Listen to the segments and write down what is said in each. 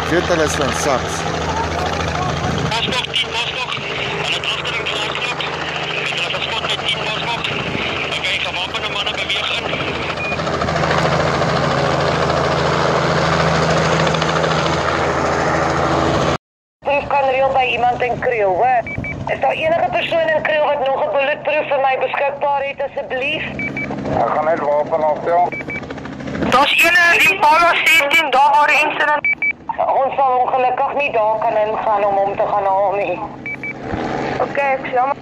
Ek weet hulle is van SAPS. Bosbok, 10 Bosbok. Hulle het agter in Glasblok. En hulle gespot met 10 Bosbok. Okay, gewapende manne beweeg in. Proef kan reël by iemand in Kriel, hoor. Is daar enige persoon in Kriel wat nog 'n bulletproof vir my beskikbaar het, asseblief? Ek gaan net wapen aftel. Daar's ene Impala 16 daar waar die insident. Ons sal ongelukkig nie daar kan ingaan om hom te gaan haal nie. Okay, ek jammer.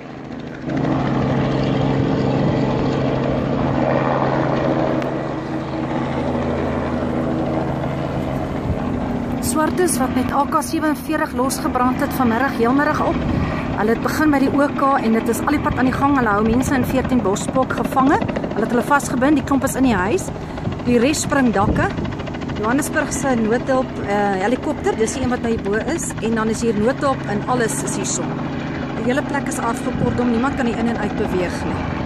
Swartes wat met AK-47 losgebrand het vanmiddag heelmiddag op. Hulle het begin by die OK en dit is al die pad aan die gang. Hulle hou mense in 14 Bosbok gevange. Hulle het hulle vasgebind, die klomp is in die huis. Die res spring dakke. Johannesburg se noodhulp helikopter, dis die een wat by die bo is. En dan is hier noodhulp en alles is hierson. Die hele plek is afgekordon, niemand kan hier in en uit beweeg nie.